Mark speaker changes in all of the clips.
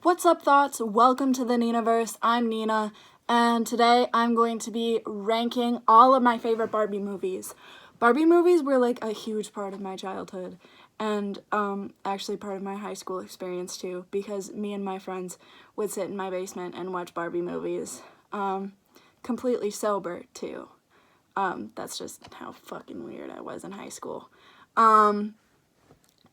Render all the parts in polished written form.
Speaker 1: What's up, thoughts? Welcome to the Ninaverse. I'm Nina, and today I'm going to be ranking all of my favorite Barbie movies. Barbie movies were like a huge part of my childhood, and actually part of my high school experience too, because me and my friends would sit in my basement and watch Barbie movies, completely sober too. That's just how fucking weird I was in high school. And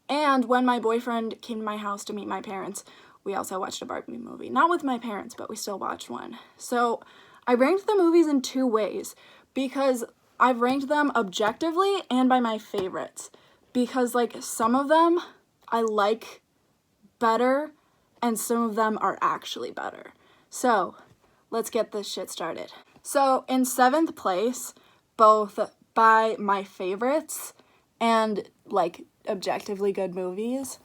Speaker 1: when my boyfriend came to my house to meet my parents, we also watched a Barbie movie. Not with my parents, but we still watched one. So I ranked the movies in two ways, because I've ranked them objectively and by my favorites. Because, like, some of them I like better, and some of them are actually better. So let's get this shit started. So in 7th place, both by my favorites and, like, objectively good movies,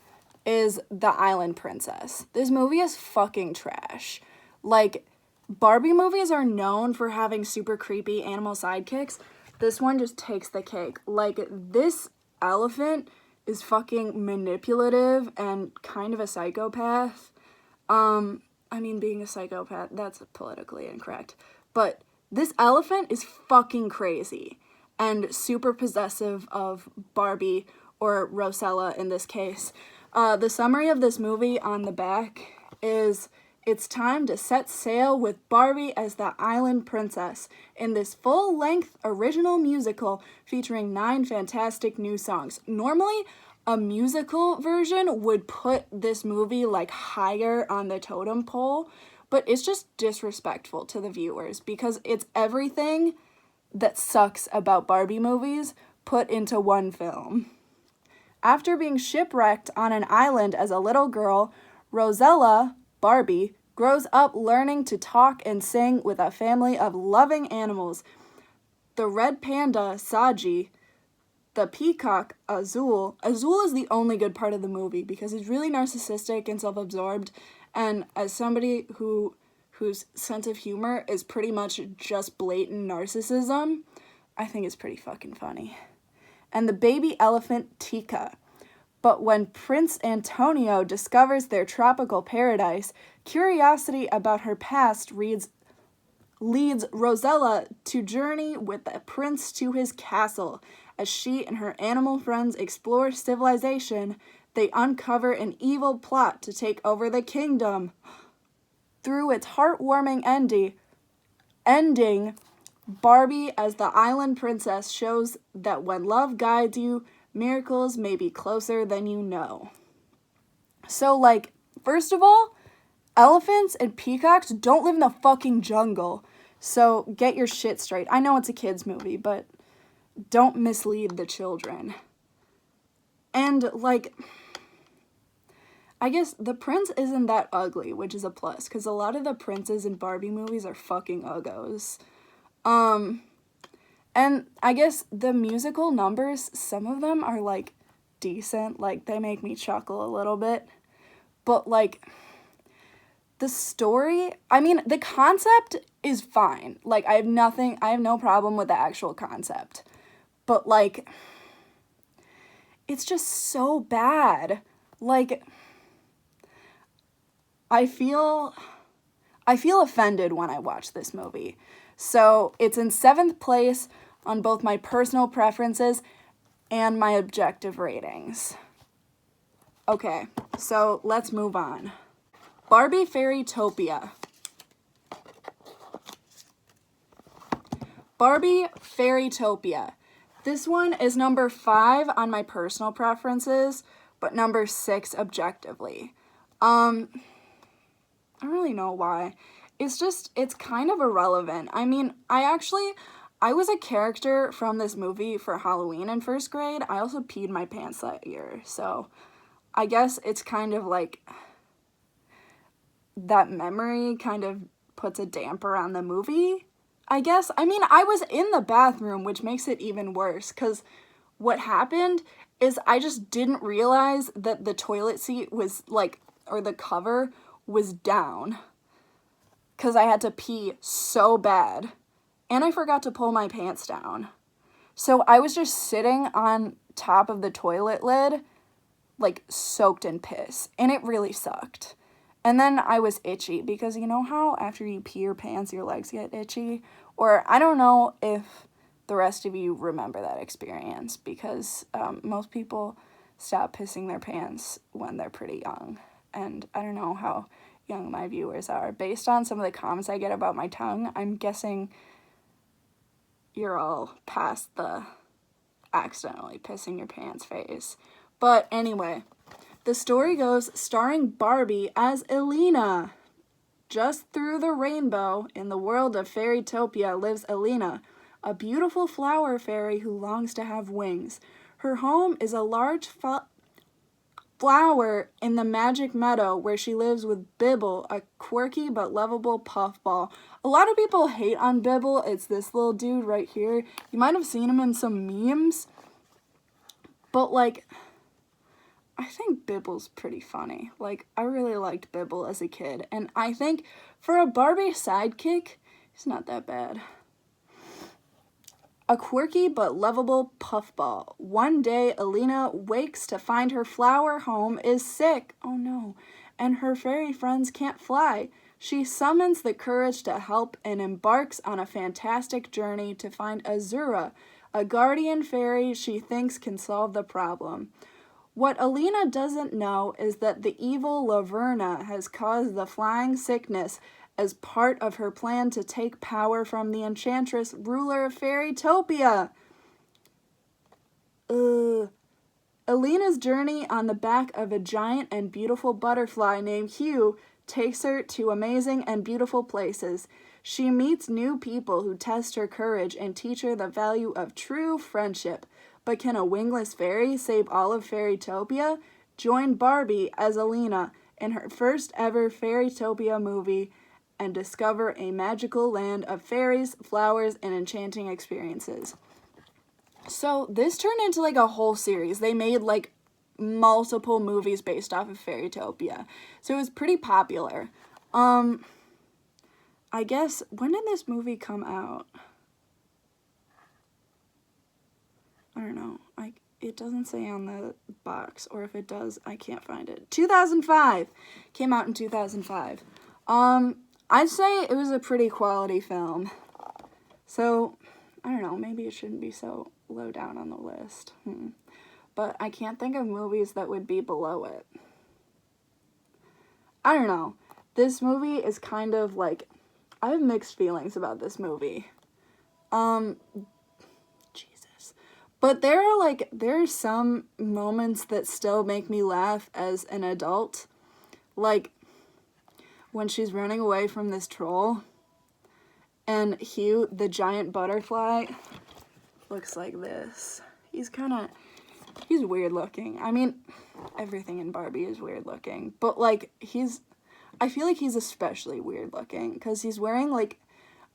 Speaker 1: is The Island Princess. This movie is fucking trash. Like, Barbie movies are known for having super creepy animal sidekicks. This one just takes the cake. Like, this elephant is fucking manipulative and kind of a psychopath. I mean, being a psychopath, that's politically incorrect. But this elephant is fucking crazy and super possessive of Barbie, or Rosella in this case. The summary of this movie on the back is, it's time to set sail with Barbie as the Island Princess in this full-length original musical featuring 9 fantastic new songs. Normally, a musical version would put this movie like higher on the totem pole, but it's just disrespectful to the viewers because it's everything that sucks about Barbie movies put into one film. After being shipwrecked on an island as a little girl, Rosella, Barbie, grows up learning to talk and sing with a family of loving animals. The red panda, Saji, the peacock, Azul. Azul is the only good part of the movie because he's really narcissistic and self-absorbed, and as somebody whose sense of humor is pretty much just blatant narcissism, I think it's pretty fucking funny. And the baby elephant, Tika. But when Prince Antonio discovers their tropical paradise, curiosity about her past leads Rosella to journey with the prince to his castle. As she and her animal friends explore civilization, they uncover an evil plot to take over the kingdom. Through its heartwarming ending, Barbie as the Island Princess shows that when love guides you, miracles may be closer than you know. So, like, first of all, elephants and peacocks don't live in the fucking jungle. So get your shit straight. I know it's a kid's movie, but don't mislead the children. And, like, I guess the prince isn't that ugly, which is a plus, because a lot of the princes in Barbie movies are fucking uggos. And I guess the musical numbers, some of them are, like, decent. Like, they make me chuckle a little bit. But, like, the story, I mean, the concept is fine. Like, I have no problem with the actual concept. But, like, it's just so bad. Like, I feel offended when I watch this movie. So it's in 7th place on both my personal preferences and my objective ratings. Okay, so let's move on. Barbie Fairytopia. Barbie Fairytopia. This one is number 5 on my personal preferences, but number 6 objectively. I don't really know why. It's kind of irrelevant. I mean, I was a character from this movie for Halloween in 1st grade. I also peed my pants that year, so I guess it's kind of like that memory kind of puts a damper on the movie, I guess. I mean, I was in the bathroom, which makes it even worse, because what happened is I just didn't realize that the toilet seat was, like, or the cover was down, because I had to pee so bad, and I forgot to pull my pants down. So I was just sitting on top of the toilet lid, like, soaked in piss, and it really sucked. And then I was itchy because you know how after you pee your pants, your legs get itchy? Or I don't know if the rest of you remember that experience because most people stop pissing their pants when they're pretty young. And I don't know how young my viewers are. Based on some of the comments I get about my tongue, I'm guessing you're all past the accidentally pissing your pants phase. But anyway, the story goes starring Barbie as Elena. Just through the rainbow, in the world of Fairytopia, lives Elena, a beautiful flower fairy who longs to have wings. Her home is a large flower in the magic meadow where she lives with Bibble, a quirky but lovable puffball. A lot of people hate on Bibble. It's this little dude right here. You might have seen him in some memes. But, like, I think Bibble's pretty funny. Like, I really liked Bibble as a kid. And I think for a Barbie sidekick, he's not that bad. A quirky but lovable puffball. One day, Elena wakes to find her flower home is sick. Oh no. And her fairy friends can't fly. She summons the courage to help and embarks on a fantastic journey to find Azura, a guardian fairy she thinks can solve the problem. What Elena doesn't know is that the evil Laverna has caused the flying sickness as part of her plan to take power from the enchantress ruler of Fairytopia. Elena's journey on the back of a giant and beautiful butterfly named Hugh takes her to amazing and beautiful places. She meets new people who test her courage and teach her the value of true friendship. But can a wingless fairy save all of Fairytopia? Join Barbie as Elena in her first ever Fairytopia movie and discover a magical land of fairies, flowers, and enchanting experiences. So this turned into like a whole series. They made like multiple movies based off of Fairytopia. So it was pretty popular. I guess, when did this movie come out? I don't know. It doesn't say on the box, or if it does, I can't find it. 2005. Came out in 2005. I'd say it was a pretty quality film. So, I don't know, maybe it shouldn't be so low down on the list. But I can't think of movies that would be below it. I don't know. This movie is kind of like, I have mixed feelings about this movie. Jesus. But there are some moments that still make me laugh as an adult. Like, when she's running away from this troll, and Hugh, the giant butterfly, looks like this. He's weird looking. I mean, everything in Barbie is weird looking, but like, I feel like he's especially weird looking, because he's wearing like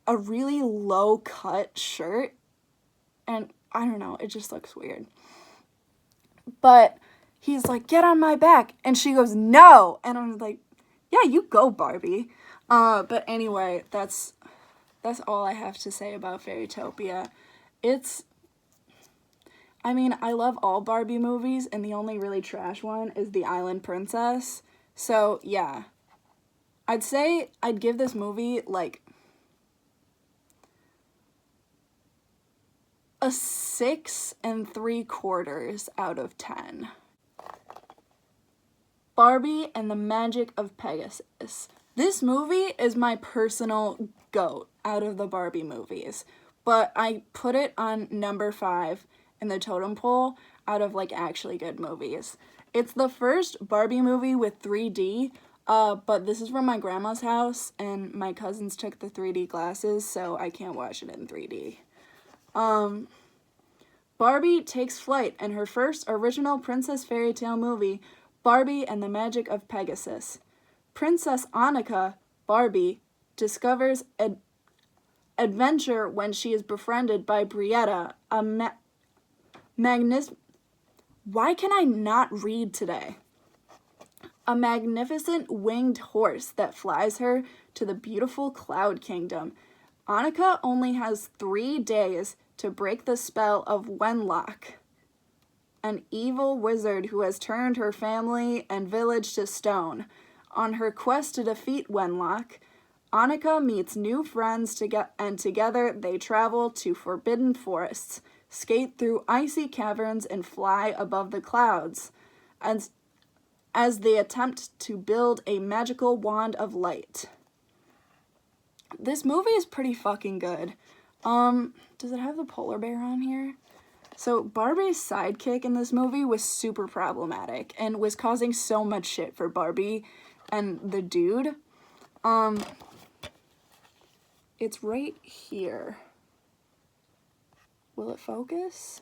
Speaker 1: a really low cut shirt, and I don't know, it just looks weird. But he's like, get on my back, and she goes, no, and I'm like, yeah, you go, Barbie. But anyway, that's all I have to say about Fairytopia. I love all Barbie movies, and the only really trash one is The Island Princess. So, yeah. I'd say I'd give this movie, like, a 6 3/4 out of 10. Barbie and the Magic of Pegasus. This movie is my personal GOAT out of the Barbie movies, but I put it on number 5 in the totem pole out of like actually good movies. It's the first Barbie movie with 3D, but this is from my grandma's house, and my cousins took the 3D glasses, so I can't watch it in 3D. Barbie takes flight in her first original princess fairy tale movie, Barbie and the Magic of Pegasus. Princess Annika, Barbie, discovers adventure when she is befriended by Brietta, a Why can I not read today? A magnificent winged horse that flies her to the beautiful Cloud Kingdom. Annika only has 3 days to break the spell of Wenlock, an evil wizard who has turned her family and village to stone. On her quest to defeat Wenlock, Annika meets new friends and together they travel to forbidden forests, skate through icy caverns, and fly above the clouds as they attempt to build a magical wand of light. This movie is pretty fucking good. Does it have the polar bear on here? So Barbie's sidekick in this movie was super problematic and was causing so much shit for Barbie and the dude. It's right here. Will it focus?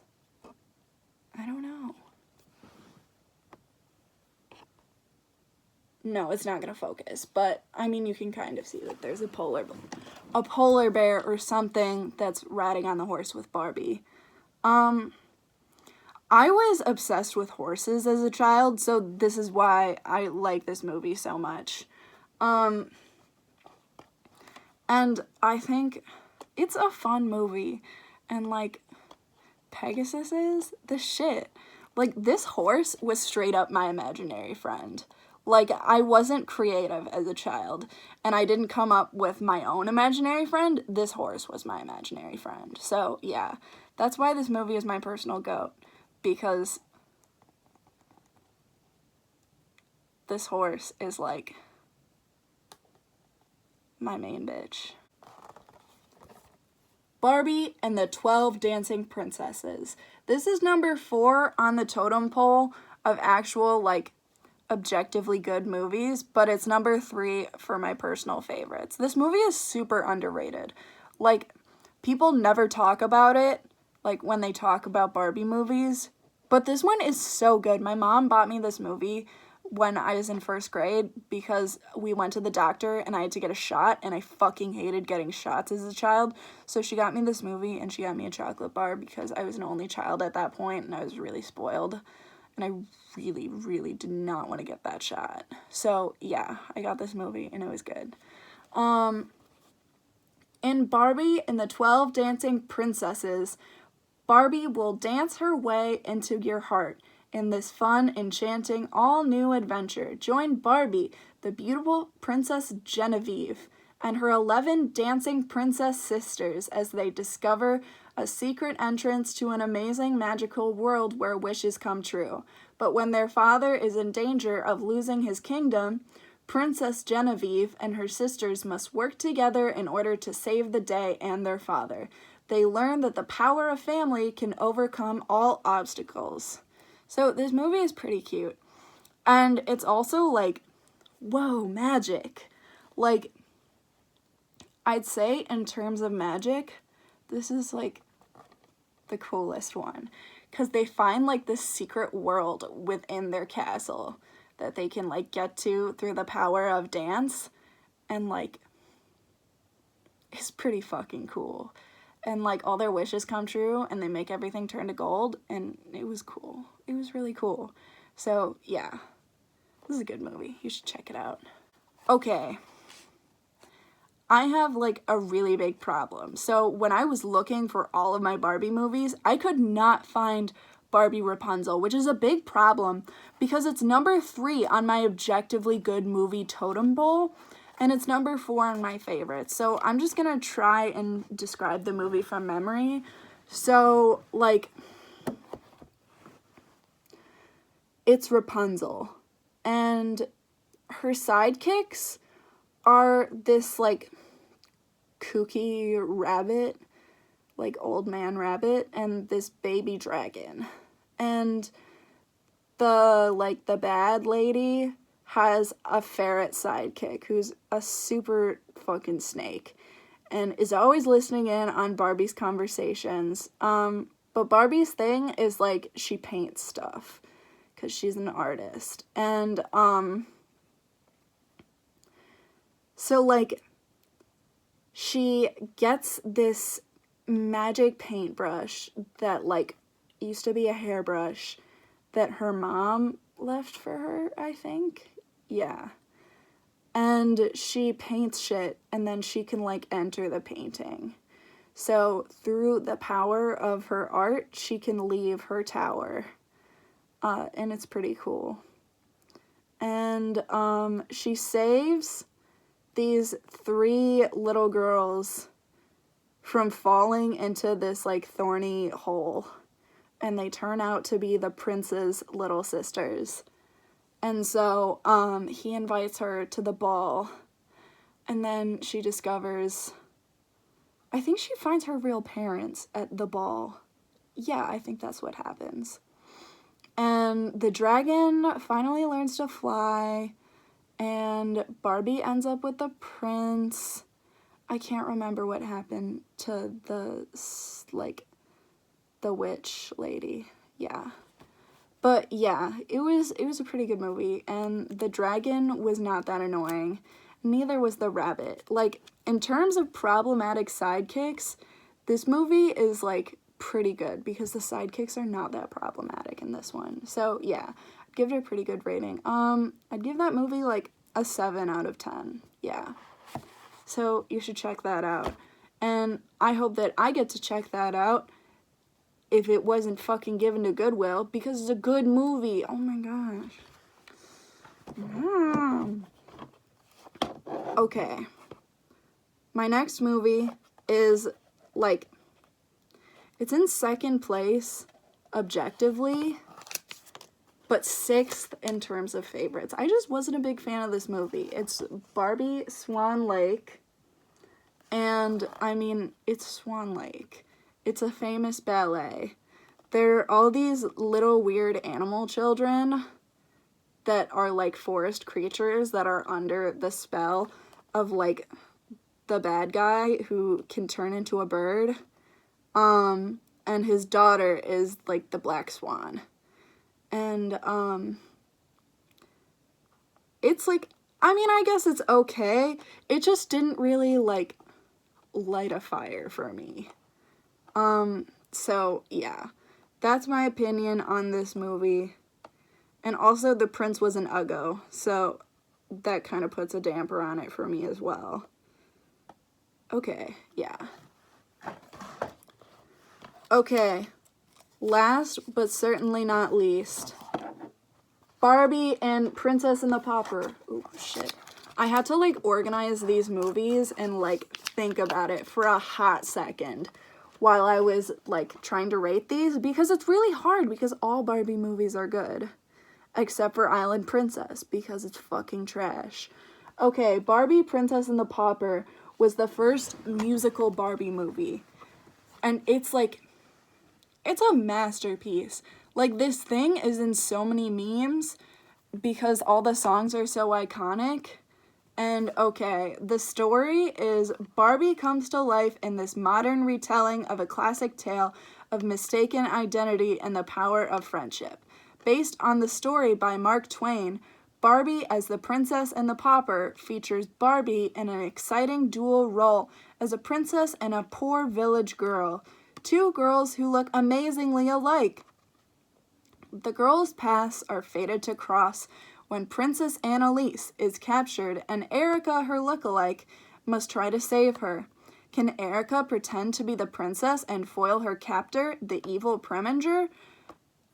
Speaker 1: I don't know. No, it's not gonna focus, but I mean, you can kind of see that there's a polar bear or something that's riding on the horse with Barbie. I was obsessed with horses as a child, so this is why I like this movie so much. And I think it's a fun movie, and like, Pegasus is the shit. Like, this horse was straight up my imaginary friend. Like, I wasn't creative as a child, and I didn't come up with my own imaginary friend. This horse was my imaginary friend. So, yeah, that's why this movie is my personal GOAT, because this horse is, like, my main bitch. Barbie and the 12 Dancing Princesses. This is number 4 on the totem pole of actual, like, objectively good movies, but it's number 3 for my personal favorites. This movie is super underrated. Like, people never talk about it, like, when they talk about Barbie movies, but this one is so good. My mom bought me this movie when I was in 1st grade because we went to the doctor and I had to get a shot, and I fucking hated getting shots as a child. So she got me this movie, and she got me a chocolate bar because I was an only child at that point and I was really spoiled. And I really, really did not want to get that shot. So, yeah, I got this movie, and it was good. In Barbie and the 12 Dancing Princesses, Barbie will dance her way into your heart in this fun, enchanting, all-new adventure. Join Barbie, the beautiful Princess Genevieve, and her 11 dancing princess sisters as they discover a secret entrance to an amazing magical world where wishes come true. But when their father is in danger of losing his kingdom, Princess Genevieve and her sisters must work together in order to save the day and their father. They learn that the power of family can overcome all obstacles. So this movie is pretty cute. And it's also like, whoa, magic. Like, I'd say in terms of magic, this is like the coolest one, because they find like this secret world within their castle that they can like get to through the power of dance, and like, it's pretty fucking cool. And like, all their wishes come true and they make everything turn to gold, and it was cool. It was really cool. So yeah, this is a good movie. You should check it out. Okay, I have like a really big problem. So when I was looking for all of my Barbie movies, I could not find Barbie Rapunzel, which is a big problem because it's number 3 on my objectively good movie totem pole, and it's number 4 on my favorites. So I'm just gonna try and describe the movie from memory. So, like, it's Rapunzel, and her sidekicks are this, like, kooky rabbit, like, old man rabbit, and this baby dragon. And the bad lady has a ferret sidekick who's a super fucking snake and is always listening in on Barbie's conversations. But Barbie's thing is, like, she paints stuff because she's an artist. And, so, like, she gets this magic paintbrush that, like, used to be a hairbrush that her mom left for her, I think. Yeah. And she paints shit, and then she can, like, enter the painting. So, through the power of her art, she can leave her tower. And it's pretty cool. And she saves these 3 little girls from falling into this like thorny hole, and they turn out to be the prince's little sisters. And so he invites her to the ball, and then she discovers, I think she finds her real parents at the ball. Yeah, I think that's what happens. And the dragon finally learns to fly, and Barbie ends up with the prince. I can't remember what happened to the witch lady. Yeah. But yeah, it was a pretty good movie, and the dragon was not that annoying. Neither was the rabbit. Like, in terms of problematic sidekicks, this movie is like pretty good because the sidekicks are not that problematic in this one. So yeah, I'd give it a pretty good rating. I'd give that movie like a 7 out of 10. Yeah. So you should check that out. And I hope that I get to check that out if it wasn't fucking given to Goodwill, because it's a good movie. Oh my gosh. Okay. My next movie is like, it's in second place objectively, but 6th in terms of favorites. I just wasn't a big fan of this movie. It's Barbie Swan Lake. And I mean, it's Swan Lake. It's a famous ballet. There are all these little weird animal children that are like forest creatures that are under the spell of like the bad guy who can turn into a bird. And his daughter is like the black swan. And it's like, I mean, I guess it's okay. It just didn't really like light a fire for me. So yeah, that's my opinion on this movie. And also the prince was an uggo, so that kind of puts a damper on it for me as well. Okay, yeah. Okay, last but certainly not least, Barbie and Princess and the Pauper. Oh shit. I had to like organize these movies and like think about it for a hot second while I was like trying to rate these, because it's really hard because all Barbie movies are good. Except for Island Princess, because it's fucking trash. Okay, Barbie Princess and the Pauper was the first musical Barbie movie. And it's like, it's a masterpiece. Like, this thing is in so many memes because all the songs are so iconic. And okay, the story is Barbie comes to life in this modern retelling of a classic tale of mistaken identity and the power of friendship. Based on the story by Mark Twain, Barbie as the Princess and the Pauper features Barbie in an exciting dual role as a princess and a poor village girl, 2 girls who look amazingly alike. The girls' paths are fated to cross when Princess Annalise is captured and Erica, her lookalike, must try to save her. Can Erica pretend to be the princess and foil her captor, the evil Preminger?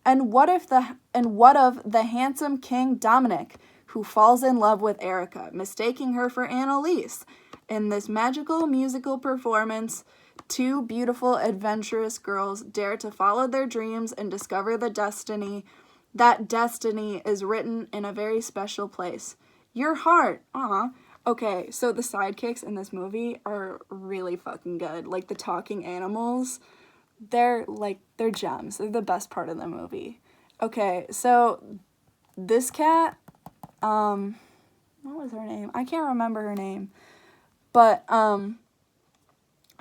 Speaker 1: And what of the handsome King Dominic, who falls in love with Erica, mistaking her for Annalise? In this magical musical performance, 2 beautiful, adventurous girls dare to follow their dreams and discover the destiny. That destiny is written in a very special place. Your heart. Okay, so the sidekicks in this movie are really fucking good. Like, the talking animals, they're gems. They're the best part of the movie. Okay, so this cat, what was her name? I can't remember her name. But,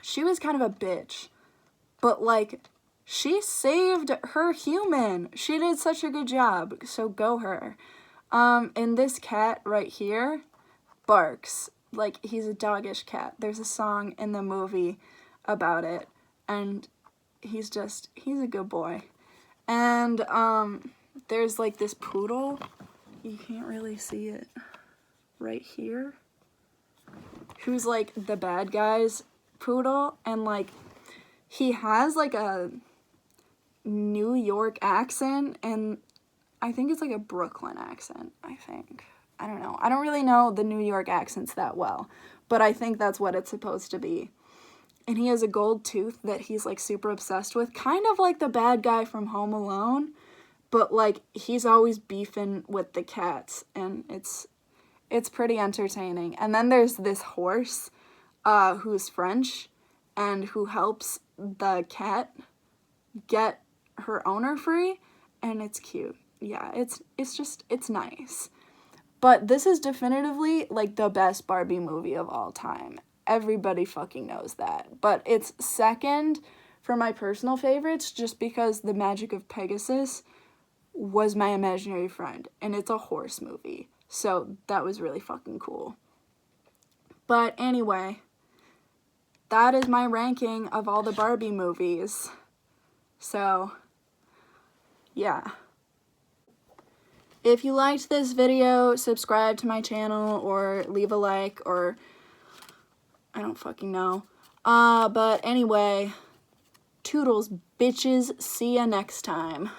Speaker 1: she was kind of a bitch. But, like, she saved her human. She did such a good job, so go her. And this cat right here barks. Like, he's a doggish cat. There's a song in the movie about it. And he's a good boy. And there's like this poodle, you can't really see it right here, who's like the bad guy's poodle, and like he has like a New York accent, and I think it's like a Brooklyn accent, I think. I don't know. I don't really know the New York accents that well, but I think that's what it's supposed to be. And he has a gold tooth that he's like super obsessed with, kind of like the bad guy from Home Alone, but like he's always beefing with the cats, and it's pretty entertaining. And then there's this horse who's French and who helps the cat get her owner free, and it's cute. Yeah, it's nice. But this is definitively like the best Barbie movie of all time. Everybody fucking knows that. But it's second for my personal favorites just because The Magic of Pegasus was my imaginary friend, and it's a horse movie. So that was really fucking cool. But anyway, that is my ranking of all the Barbie movies. So, yeah. If you liked this video, subscribe to my channel or leave a like, or I don't fucking know. But anyway, toodles, bitches. See ya next time.